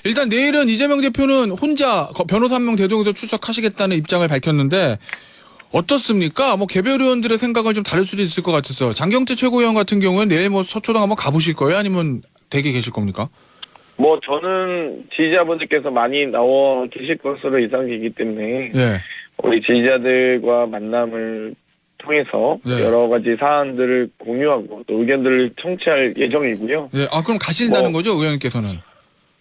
일단 내일은 이재명 대표는 혼자 변호사 한 명 대동해서 출석하시겠다는 입장을 밝혔는데 어떻습니까? 뭐 개별 의원들의 생각은 좀 다를 수도 있을 것 같아서 장경태 최고위원 같은 경우는 내일 뭐 서초당 한번 가보실 거예요? 아니면 댁에 계실 겁니까? 뭐 저는 지지자분들께서 많이 나와 계실 것으로 예상되기 때문에 예. 우리 지지자들과 만남을 통해서 네. 여러 가지 사안들을 공유하고 또 의견들을 청취할 예정이고요. 예. 아 그럼 가신다는 뭐, 거죠, 의원님께서는?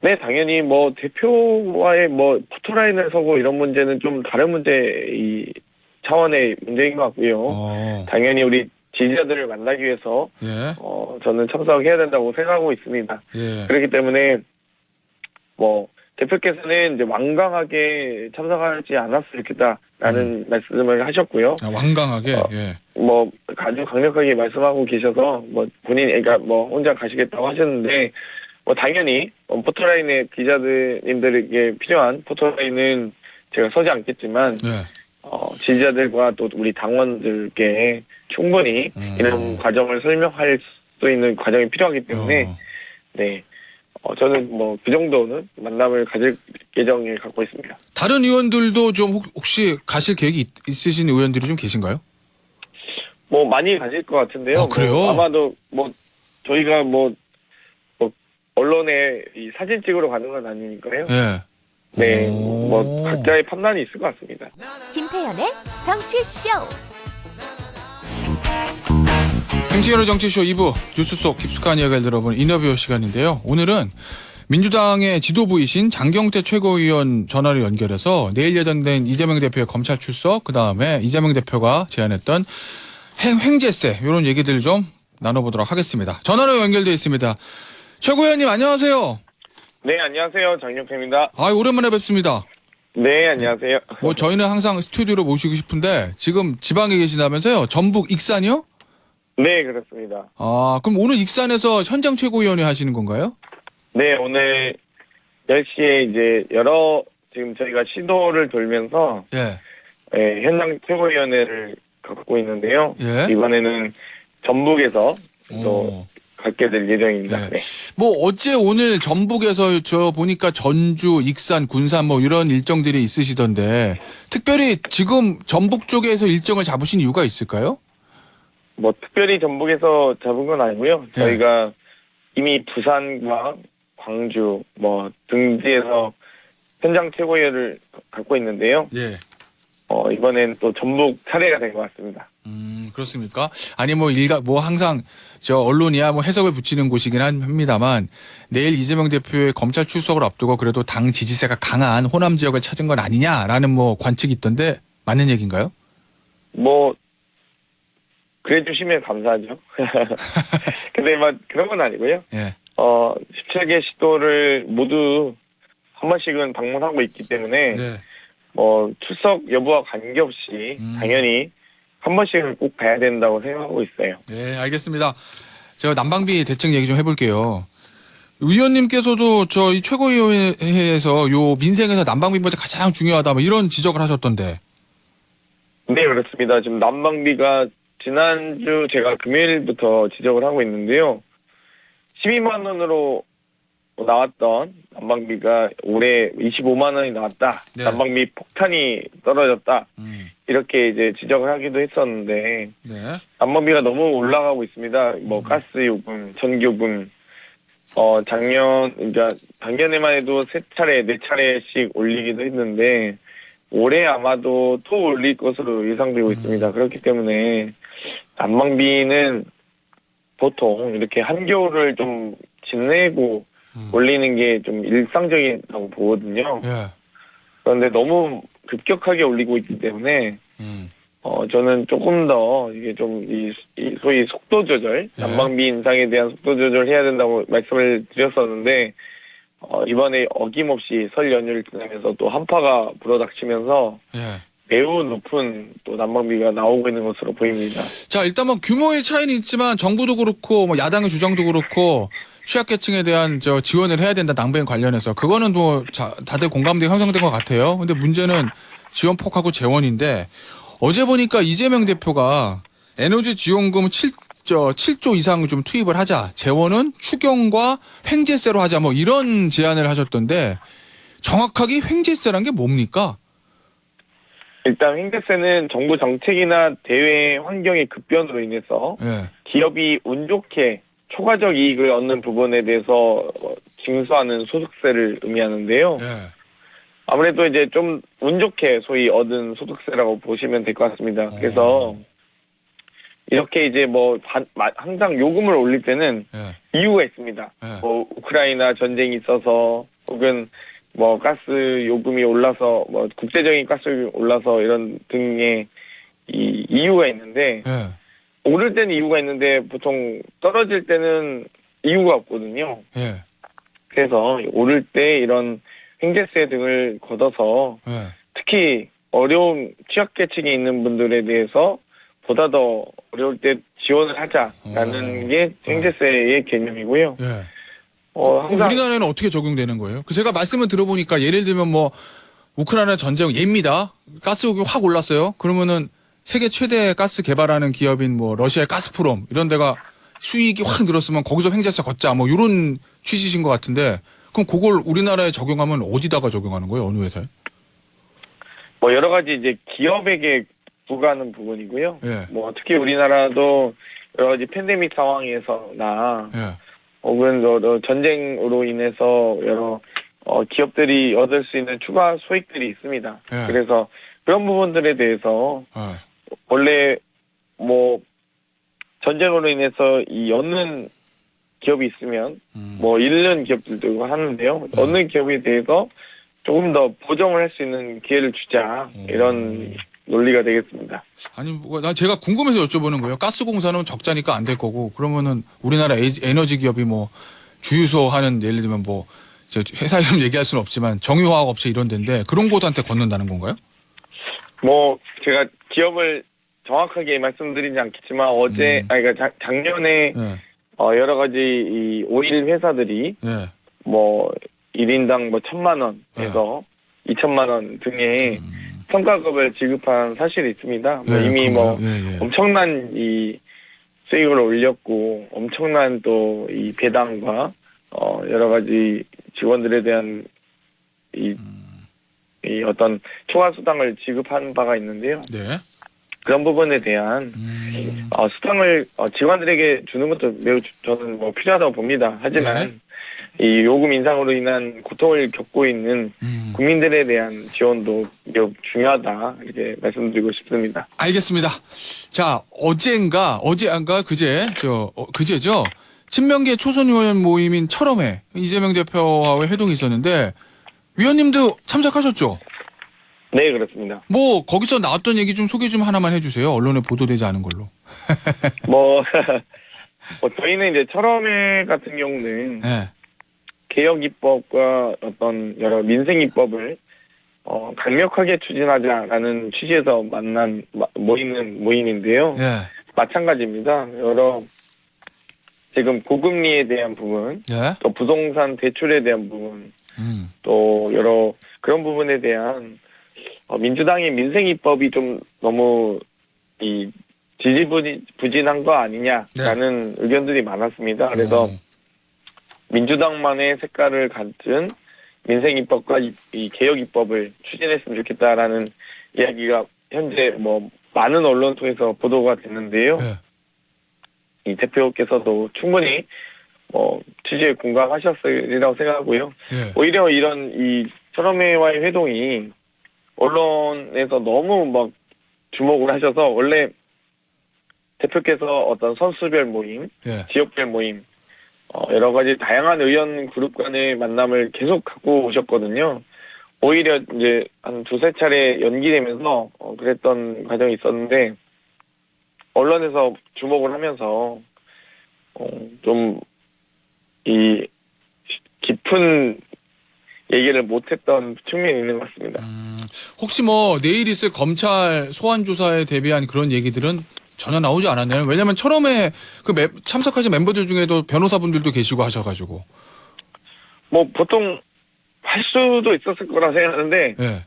네, 당연히 뭐 대표와의 뭐 포토라인을 서고 이런 문제는 좀 다른 문제 이 차원의 문제인 것 같고요. 당연히 우리 지지자들을 만나기 위해서 예. 저는 참석해야 된다고 생각하고 있습니다. 예. 그렇기 때문에 뭐 대표께서는 이제 완강하게 참석하지 않았으면 좋겠다라는 말씀을 하셨고요. 아, 완강하게. 예. 뭐 아주 강력하게 말씀하고 계셔서 뭐 본인 그러니까 뭐 혼자 가시겠다고 하셨는데 뭐 당연히 포토라인의 기자님들에게 필요한 포토라인은 제가 서지 않겠지만 예. 지지자들과 또 우리 당원들께 충분히 이런 과정을 설명할 수 있는 과정이 필요하기 때문에 네. 저는 뭐 그 정도는 만남을 가질 예정을 갖고 있습니다. 다른 의원들도 좀 혹시 가실 계획이 있으신 의원들이 좀 계신가요? 뭐 많이 가질 것 같은데요. 그래요? 뭐 아마도 뭐 저희가 뭐 언론에 이 사진 찍으러 가는 건 아니니까요. 예. 네, 뭐 각자의 판단이 있을 것 같습니다. 김태현의 정치쇼. 김태현의 정치쇼 2부 뉴스 속 깊숙한 이야기를 들어보는 인터뷰 시간인데요. 오늘은 민주당의 지도부이신 장경태 최고위원 전화로 연결해서 내일 예정된 이재명 대표의 검찰 출석, 그다음에 이재명 대표가 제안했던 횡재세 이런 얘기들을 좀 나눠보도록 하겠습니다. 전화로 연결되어 있습니다. 최고위원님 안녕하세요. 네, 안녕하세요. 장경태입니다. 아, 오랜만에 뵙습니다. 네, 안녕하세요. 뭐 저희는 항상 스튜디오로 모시고 싶은데 지금 지방에 계시다면서요? 전북 익산이요? 네, 그렇습니다. 아, 그럼 오늘 익산에서 현장 최고위원회 하시는 건가요? 네, 오늘 10시에 이제 지금 저희가 시도를 돌면서 예. 현장 최고위원회를 갖고 있는데요. 예. 이번에는 전북에서 또 오. 갖게 될 예정입니다. 예. 네. 뭐 어제 오늘 전북에서 저 보니까 전주, 익산, 군산 뭐 이런 일정들이 있으시던데 특별히 지금 전북 쪽에서 일정을 잡으신 이유가 있을까요? 뭐 특별히 전북에서 잡은 건 아니고요. 예. 저희가 이미 부산과 광주 뭐 등지에서 현장 최고위원을 갖고 있는데요. 예. 이번엔 또 전북 차례가 된 것 같습니다. 그렇습니까? 아니 뭐 항상 저 언론이야 뭐 해석을 붙이는 곳이긴 합니다만 내일 이재명 대표의 검찰 출석을 앞두고 그래도 당 지지세가 강한 호남 지역을 찾은 건 아니냐라는 뭐 관측이 있던데 맞는 얘기인가요? 뭐 그래 주시면 감사하죠. 근데 뭐 그런 건 아니고요. 예. 17개 시도를 모두 한 번씩은 방문하고 있기 때문에 네. 뭐 출석 여부와 관계없이 당연히 한 번씩은 꼭 가야 된다고 생각하고 있어요. 네, 알겠습니다. 제가 난방비 대책 얘기 좀 해볼게요. 의원님께서도 저희 최고위원회에서 요 민생에서 난방비 문제 가장 중요하다 뭐 이런 지적을 하셨던데. 네, 그렇습니다. 지금 난방비가 지난주 제가 금요일부터 지적을 하고 있는데요. 12만 원으로 나왔던 난방비가 올해 25만 원이 나왔다. 네. 난방비 폭탄이 떨어졌다. 이렇게 이제 지적을 하기도 했었는데 네. 난방비가 너무 올라가고 있습니다. 뭐 가스 요금, 전기 요금 그러니까 작년에만 해도 3차례, 4차례씩 올리기도 했는데 올해 아마도 또 올릴 것으로 예상되고 있습니다. 그렇기 때문에 난방비는 보통 이렇게 한겨울을 좀 지내고 올리는 게 좀 일상적이라고 보거든요. 예. 그런데 너무 급격하게 올리고 있기 때문에 저는 조금 더 이게 좀 소위 속도 조절, 예. 난방비 인상에 대한 속도 조절을 해야 된다고 말씀을 드렸었는데 이번에 어김없이 설 연휴를 지나면서 또 한파가 불어닥치면서 예. 매우 높은 또 난방비가 나오고 있는 것으로 보입니다. 자, 일단 뭐 규모의 차이는 있지만 정부도 그렇고 뭐 야당의 주장도 그렇고 취약계층에 대한 지원을 해야 된다 난방 관련해서 그거는 뭐 다들 공감대가 형성된 것 같아요. 근데 문제는 지원폭하고 재원인데 어제 보니까 이재명 대표가 에너지 지원금 7조 이상 좀 투입을 하자. 재원은 추경과 횡재세로 하자. 뭐 이런 제안을 하셨던데 정확하게 횡재세란 게 뭡니까? 일단 횡재세는 정부 정책이나 대외 환경의 급변으로 인해서 예. 기업이 운 좋게 초과적 이익을 얻는 부분에 대해서 징수하는 소득세를 의미하는데요. 예. 아무래도 이제 좀 운 좋게 소위 얻은 소득세라고 보시면 될 것 같습니다. 그래서 이렇게 이제 뭐 항상 요금을 올릴 때는 예. 이유가 있습니다. 예. 뭐 우크라이나 전쟁이 있어서 혹은 뭐 가스 요금이 올라서 뭐 국제적인 가스 요금이 올라서 이런 등의 이 이유가 있는데 예. 오를 때는 이유가 있는데 보통 떨어질 때는 이유가 없거든요. 예. 그래서 오를 때 이런 횡재세 등을 걷어서 예. 특히 어려운 취약계층에 있는 분들에 대해서 보다 더 어려울 때 지원을 하자라는 게 횡재세의 개념이고요. 예. 항상 우리나라에는 어떻게 적용되는 거예요? 제가 말씀을 들어보니까 예를 들면 뭐 우크라이나 전쟁 예입니다. 가스 요금이 확 올랐어요. 그러면은 세계 최대 가스 개발하는 기업인 뭐 러시아의 가스프롬 이런 데가 수익이 확 늘었으면 거기서 횡재세 걷자 뭐 이런 취지신 것 같은데 그럼 그걸 우리나라에 적용하면 어디다가 적용하는 거예요? 어느 회사에? 뭐 여러 가지 이제 기업에게 부과하는 부분이고요. 예. 뭐 특히 우리나라도 여러 가지 팬데믹 상황에서나 예. 혹은 전쟁으로 인해서 여러 기업들이 얻을 수 있는 추가 소익들이 있습니다. 예. 그래서 그런 부분들에 대해서 예. 원래 뭐 전쟁으로 인해서 이 얻는 기업이 있으면 뭐 잃는 기업들도 하는데요. 얻는 기업에 대해서 조금 더 보정을 할 수 있는 기회를 주자 이런 논리가 되겠습니다. 아니, 난 제가 궁금해서 여쭤보는 거예요. 가스공사는 적자니까 안 될 거고, 그러면은 우리나라 에너지 기업이 뭐 주유소 하는 예를 들면 뭐 회사 이름 얘기할 수는 없지만 정유화학 업체 이런 데인데 그런 곳한테 걷는다는 건가요? 뭐 제가 기업을 정확하게 말씀드리지 않겠지만 그러니까 작년에 예. 여러 가지 이 오일 회사들이 예. 뭐 1인당 뭐 1,000만 원에서 2천만 원 등의 성과급을 지급한 사실이 있습니다. 뭐 예, 이미 뭐 예. 엄청난 이 수익을 올렸고 엄청난 또 이 배당과 여러 가지 직원들에 대한 이 어떤 초과 수당을 지급한 바가 있는데요. 네. 그런 부분에 대한 수당을 직원들에게 주는 것도 매우 저는 뭐 필요하다고 봅니다. 하지만 이 요금 인상으로 인한 고통을 겪고 있는 국민들에 대한 지원도 매우 중요하다 이렇게 말씀드리고 싶습니다. 알겠습니다. 자, 어제인가 그제죠. 친명계 초선 의원 모임인 철험회 이재명 대표와의 회동이 있었는데 위원님도 참석하셨죠? 네, 그렇습니다. 뭐 거기서 나왔던 얘기 좀 소개 좀 하나만 해주세요. 언론에 보도되지 않은 걸로. 뭐 저희는 이제 철험회 같은 경우는 네. 개혁 입법과 어떤 여러 민생 입법을 강력하게 추진하자라는 취지에서 만난 모임인데요. 예. 마찬가지입니다. 여러 지금 고금리에 대한 부분, 예. 또 부동산 대출에 대한 부분, 또 여러 그런 부분에 대한 민주당의 민생 입법이 좀 너무 이 지지부진한 거 아니냐라는 의견들이 많았습니다. 그래서 민주당만의 색깔을 갖춘 민생 입법과 이 개혁 입법을 추진했으면 좋겠다라는 이야기가 현재 뭐 많은 언론 통해서 보도가 됐는데요. 예. 이 대표께서도 충분히 취지에 공감하셨으리라고 생각하고요. 예. 오히려 이런 이 철험회와의 회동이 언론에서 너무 막 주목을 하셔서 원래 대표께서 어떤 선수별 모임, 예. 지역별 모임, 여러 가지 다양한 의원 그룹 간의 만남을 계속 갖고 오셨거든요. 오히려 이제 한 두세 차례 연기되면서 그랬던 과정이 있었는데 언론에서 주목을 하면서 좀 이 깊은 얘기를 못했던 측면이 있는 것 같습니다. 혹시 뭐 내일 있을 검찰 소환 조사에 대비한 그런 얘기들은 전혀 나오지 않았나요? 왜냐하면 처음에 참석하신 멤버들 중에도 변호사분들도 계시고 하셔가지고. 뭐 보통 할 수도 있었을 거라 생각하는데 예.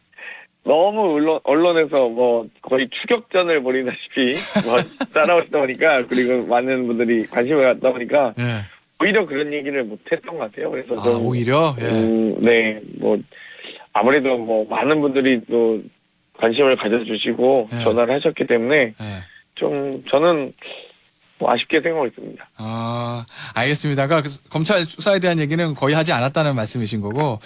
너무 언론에서 뭐 거의 추격전을 벌이다시피 뭐 따라오시다 보니까 그리고 많은 분들이 관심을 갖다 보니까 예. 오히려 그런 얘기를 못했던 것 같아요. 그래서 아, 오히려? 예. 네, 뭐 아무래도 뭐 많은 분들이 또 관심을 가져주시고 예. 전화를 하셨기 때문에 예. 좀 저는 뭐 아쉽게 생각하고 있습니다. 아, 알겠습니다. 그러니까 검찰 수사에 대한 얘기는 거의 하지 않았다는 말씀이신 거고.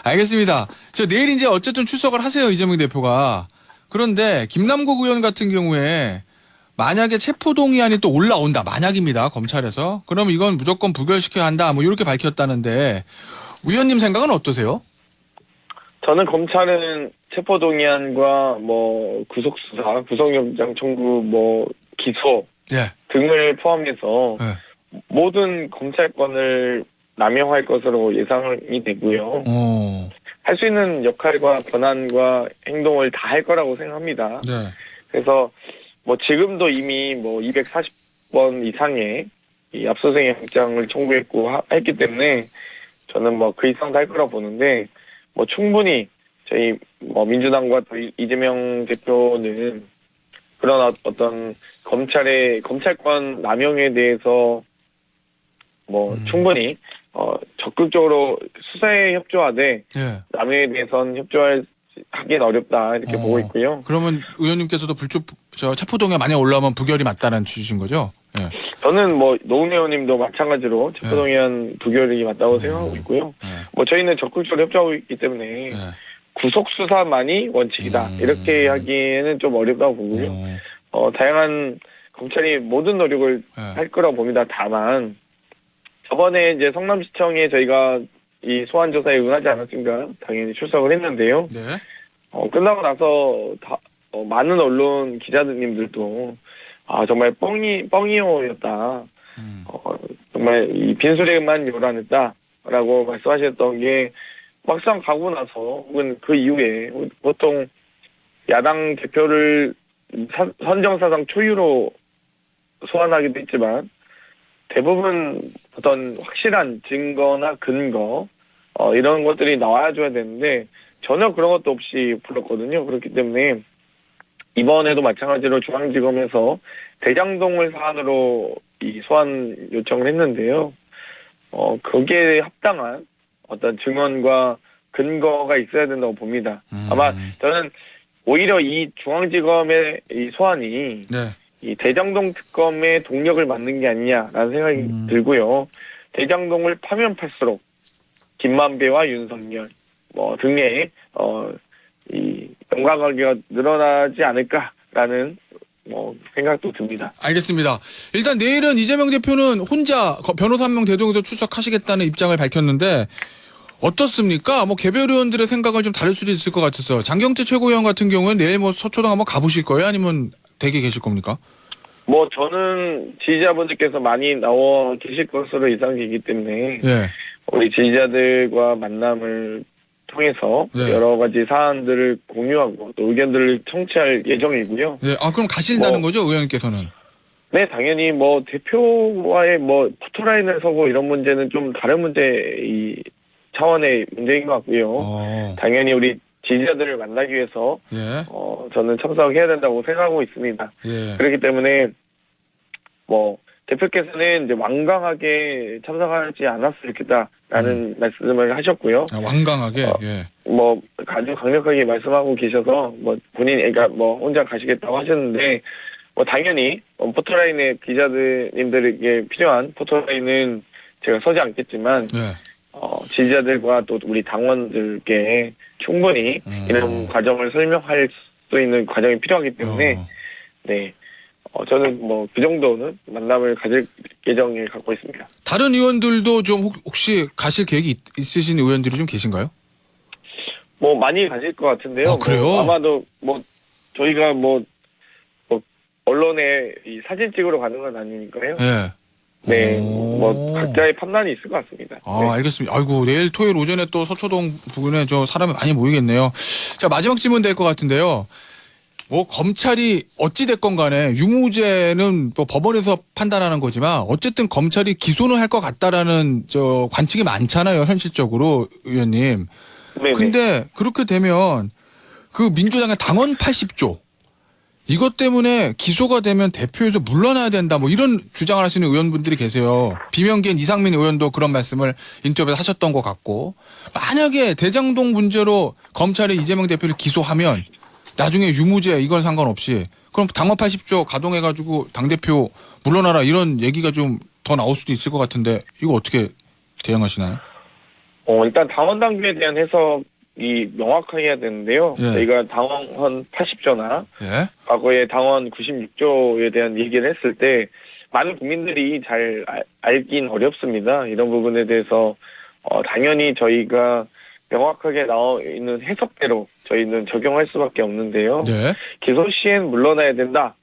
알겠습니다. 저 내일 이제 어쨌든 출석을 하세요, 이재명 대표가. 그런데 김남국 의원 같은 경우에 만약에 체포동의안이 또 올라온다. 만약입니다. 검찰에서. 그럼 이건 무조건 부결시켜야 한다. 뭐 이렇게 밝혔다는데 의원님 생각은 어떠세요? 저는 검찰은 체포동의안과 뭐 구속수사, 구속영장 청구, 뭐 기소 예. 등을 포함해서 예. 모든 검찰권을 남용할 것으로 예상이 되고요. 오. 할 수 있는 역할과 권한과 행동을 다 할 거라고 생각합니다. 네. 그래서 뭐 지금도 이미 뭐 240번 이상의 이 압수수색 영장을 청구했고 했기 때문에 저는 뭐 그 이상도 할 거라고 보는데 뭐 충분히 저희 뭐 민주당과 또 이재명 대표는 그런 어떤 검찰권 남용에 대해서 뭐 충분히 적극적으로 수사에 협조하되 예. 남용에 대해서는 협조하기는 어렵다 이렇게 보고 있고요. 그러면 의원님께서도 체포동의안 만약 올라오면 부결이 맞다는 취지신 거죠? 예. 저는 뭐 노웅 의원님도 마찬가지로 체포동의안 부결이 맞다고 생각하고 있고요. 예. 뭐 저희는 적극적으로 협조하고 있기 때문에 예. 구속 수사만이 원칙이다 이렇게 하기에는 좀 어렵다고 보고요. 다양한 검찰이 모든 노력을 예. 할 거라고 봅니다. 다만 저번에 이제 성남시청에 저희가 이 소환 조사에 응하지 않았습니까? 당연히 출석을 했는데요. 네. 끝나고 나서 많은 언론 기자님들도 정말 뻥이었다. 정말 이 빈수레만 요란했다라고 말씀하셨던 게 막상 가고 나서 혹은 그 이후에 보통 야당 대표를 선정사상 초유로 소환하기도 했지만 대부분 어떤 확실한 증거나 근거 이런 것들이 나와줘야 되는데 전혀 그런 것도 없이 불렀거든요. 그렇기 때문에 이번에도 마찬가지로 중앙지검에서 대장동을 사안으로 이 소환 요청을 했는데요. 거기에 합당한 어떤 증언과 근거가 있어야 된다고 봅니다. 아마 저는 오히려 이 중앙지검의 이 소환이 네. 이 대장동 특검의 동력을 맞는 게 아니냐라는 생각이 들고요. 대장동을 파면 팔수록 김만배와 윤석열 뭐 등의 이 연관관계가 늘어나지 않을까라는 뭐 생각도 듭니다. 알겠습니다. 일단 내일은 이재명 대표는 혼자 변호사 한 명 대동해서 출석하시겠다는 입장을 밝혔는데 어떻습니까? 뭐 개별 의원들의 생각은 좀 다를 수도 있을 것 같아서 장경태 최고위원 같은 경우는 내일 뭐 서초동 한번 가보실 거예요? 아니면 댁에 계실 겁니까? 뭐 저는 지지자분들께서 많이 나와 계실 것으로 예상되기 때문에 예. 우리 지지자들과 만남을 통해서 네. 여러 가지 사안들을 공유하고 또 의견들을 청취할 예정이고요. 예. 그럼 가신다는 거죠, 의원님께서는? 네, 당연히 뭐 대표와의 뭐 포토라인을 서고 이런 문제는 좀 다른 문제 이 차원의 문제인 것 같고요. 당연히 우리 지지자들을 만나기 위해서 예. 저는 참석해야 된다고 생각하고 있습니다. 예. 그렇기 때문에 뭐 대표께서는 이제 완강하게 참석하지 않았으면 좋겠다라는 말씀을 하셨고요. 완강하게. 예. 뭐 아주 강력하게 말씀하고 계셔서 뭐 그러니까 뭐 혼자 가시겠다고 하셨는데 뭐 당연히 포토라인의 기자님들에게 필요한 포토라인은 제가 서지 않겠지만 예. 지지자들과 또 우리 당원들께 충분히 이런 과정을 설명할 수 있는 과정이 필요하기 때문에 네. 저는 뭐 그 정도는 만남을 가질 예정을 갖고 있습니다. 다른 의원들도 좀 혹시 가실 계획이 있으신 의원들이 좀 계신가요? 뭐 많이 가실 것 같은데요. 그래요? 뭐 아마도 뭐 저희가 뭐 언론에 이 사진 찍으러 가는 건 아니니까요. 예. 네, 뭐 각자의 판단이 있을 것 같습니다. 네. 알겠습니다. 아이고 내일 토요일 오전에 또 서초동 부근에 저 사람이 많이 모이겠네요. 자, 마지막 질문 될 것 같은데요. 뭐 검찰이 어찌 됐건 간에 유무죄는 뭐 법원에서 판단하는 거지만 어쨌든 검찰이 기소는 할 것 같다라는 저 관측이 많잖아요, 현실적으로 의원님. 네네. 근데 그렇게 되면 그 민주당의 당원 80조 이것 때문에 기소가 되면 대표에서 물러나야 된다 뭐 이런 주장을 하시는 의원분들이 계세요. 비명계인 이상민 의원도 그런 말씀을 인터뷰에서 하셨던 것 같고 만약에 대장동 문제로 검찰이 이재명 대표를 기소하면 나중에 유무죄 이건 상관없이 그럼 당원 80조 가동해가지고 당대표 물러나라 이런 얘기가 좀 더 나올 수도 있을 것 같은데 이거 어떻게 대응하시나요? 일단 당원 당규에 대한 해석이 명확하게 해야 되는데요. 예. 저희가 당원 80조나 예. 과거에 당원 96조에 대한 얘기를 했을 때 많은 국민들이 잘 알긴 어렵습니다. 이런 부분에 대해서 당연히 저희가 명확하게 나와 있는 해석대로 저희는 적용할 수밖에 없는데요. 네. 기소 시엔 물러나야 된다.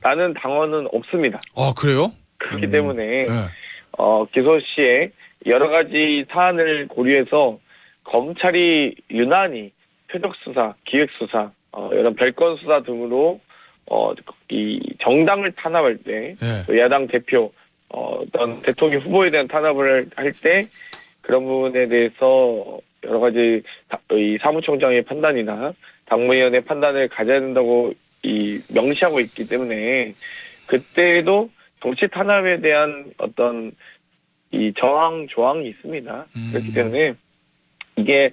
라는 당원은 없습니다. 아 그래요? 그렇기 때문에 네. 기소 시에 여러 가지 사안을 고려해서 검찰이 유난히 표적 수사, 기획 수사, 여러 별건 수사 등으로 이 정당을 탄압할 때, 네. 또 야당 대표, 어떤 대통령 후보에 대한 탄압을 할 때 그런 부분에 대해서 여러 가지 이 사무총장의 판단이나 당무위원회 판단을 가져야 된다고 명시하고 있기 때문에 그때도 정치 탄압에 대한 어떤 이 저항 조항이 있습니다. 그렇기 때문에 이게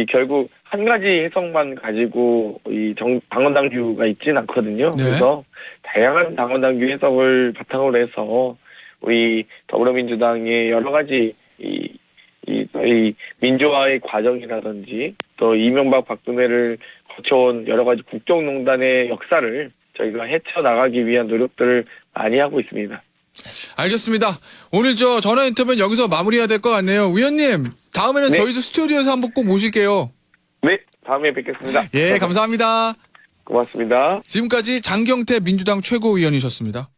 결국 한 가지 해석만 가지고 당원 당규가 있지는 않거든요. 네. 그래서 다양한 당원 당규 해석을 바탕으로 해서 우리 더불어민주당의 여러 가지 이 민주화의 과정이라든지 또 이명박 박근혜를 거쳐온 여러 가지 국정농단의 역사를 저희가 헤쳐나가기 위한 노력들을 많이 하고 있습니다. 알겠습니다. 오늘 전화 인터뷰는 여기서 마무리해야 될 것 같네요. 의원님, 다음에는 네. 저희도 스튜디오에서 한번 꼭 모실게요. 네, 다음에 뵙겠습니다. 예, 감사합니다. 고맙습니다. 지금까지 장경태 민주당 최고위원이셨습니다.